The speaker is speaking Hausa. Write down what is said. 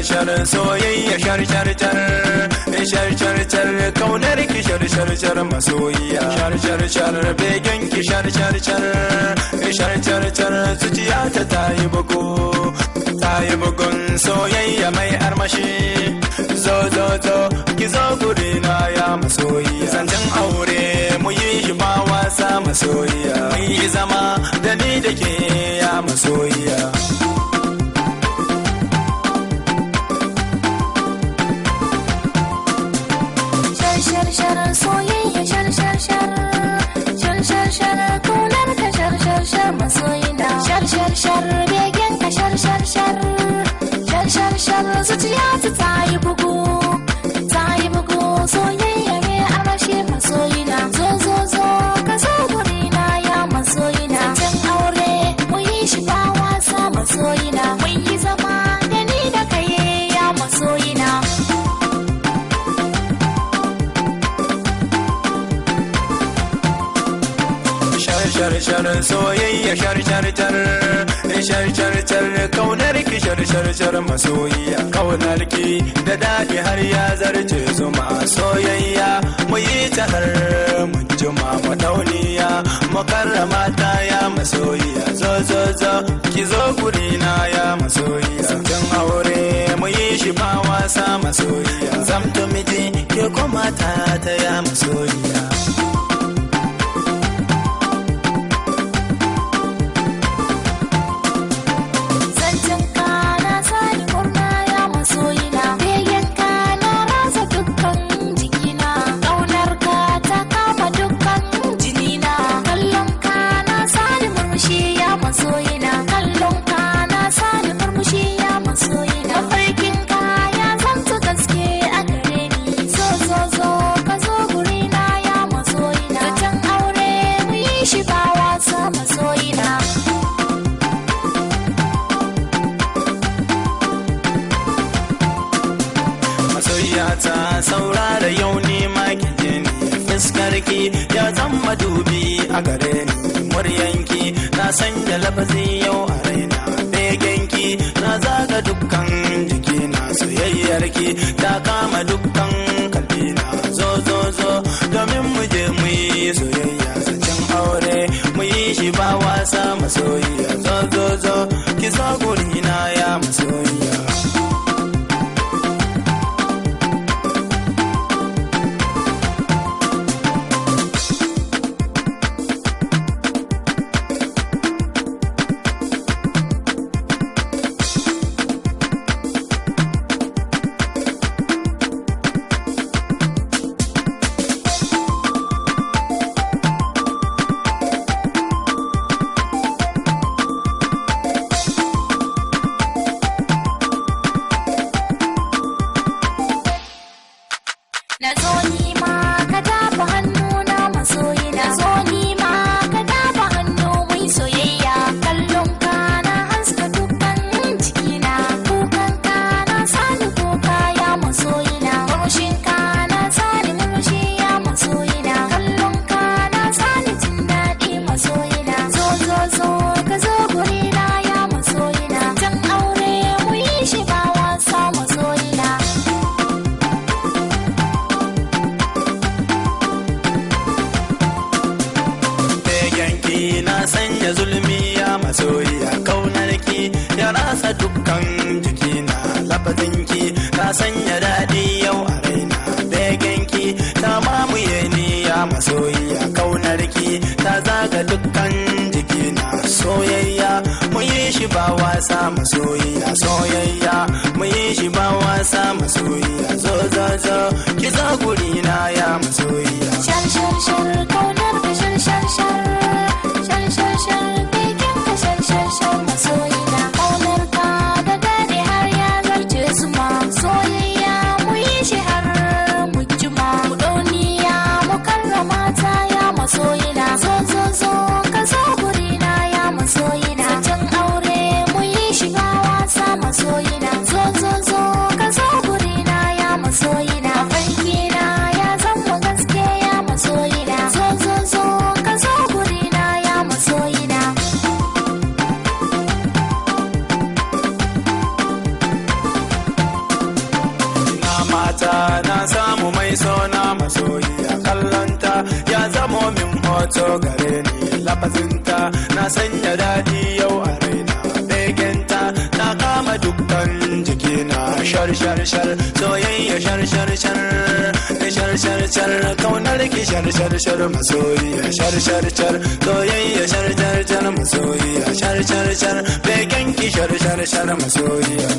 shar soyayya shar shar shar shar shar shar kaunar ki shar shar shar masoyiya shar shar shar begen ki shar shar shar shar shar shar zuciya ta tayi bugun soyayya mai armashi zo zo zo ki zo gurina ya masoyiya zancen aure mu yi shi ba wasa masoyiya mu yi zama da ni da ke ya masoyiya shar shar soyayya shar shar shar shar shar shar kaunar ka shar shar shar masoyina shar shar shar begen ka shar shar shar shar shar shar zuciya ta tayi bugu soyayya mai armashi masoyina zo zo zo ka zo gurina ya masoyina can aure mu yi shi ba wasa masoyina mun yi zama da ni da kai ya masoyina shar shar soyayya shar shar shar shar shar shar kaunar ki shar shar shar masoyiya kaunar ki da dadi har ya zarce zuma soyayya mu yi ta har mun juma mu dauniya mu karrama ta ya masoyiya zo zo zo ki zo gurina ya masoyiya kin aure mu yi shi ba wasa masoyiya zamto miji ke koma ta ya masoyiya ta saurara yau ne maki ne fuskarki ya zama dubi a gare ni muryanki na sanya lafazi yau a raina begenki na zaga dukkan jikina soyayyarki ta kama dukkan kalbina zo zo zo domin mu je mu yi soyayya zancen aure mu yi shi ba wasa masoyiya zo zo zo ki zo gurina ya masoyiya na zo ni ma ka dafa hannu na masoyi na zo ni ma ka dafa hannu mai soyayya kallon ka na haska dukkan jikina kukan ka na sani kuka ya masoyi na murmushin ka na sani murmushi ya masoyi na kallon ka na sani jin daɗi masoyi na zo zo zo ka zo guri na ya masoyi na can aure mu yi shi ba wasa masoyi na na sanya zulmi ya masoyiya kaunarki ya rasa dukkan jikina lafazinki ta sanya daɗi yau a raina begenki ta mamuye ni ya masoyiya kaunarki ta zaga dukkan jikina soyayya mu yi shi ba wasa masoyiya soyayya mu yi shi ba wasa masoyiya zo zo zo ki zo gurina ya masoyiya shar shar shar kaunar ka shar shar shar shar shar shar begen ka shar shar shar masoyina kaunar ka da daɗi har ya zarce zuma soyayya mu yi shi har mu juma mu dauniya mu karrama ta ya masoyina zo zo zo ka zo gurina ya masoyina can aure mu yi shi ba wasa masoyina ambato gare ni lafazinta na sanya daɗi yau a raina begenta na kama dukkan jikina shar shar shar soyayya shar shar shar shar shar shar kaunar ki shar shar shar masoyiya shar shar shar soyayya shar shar shar masoyiya shar shar shar begen ki shar shar shar masoyiya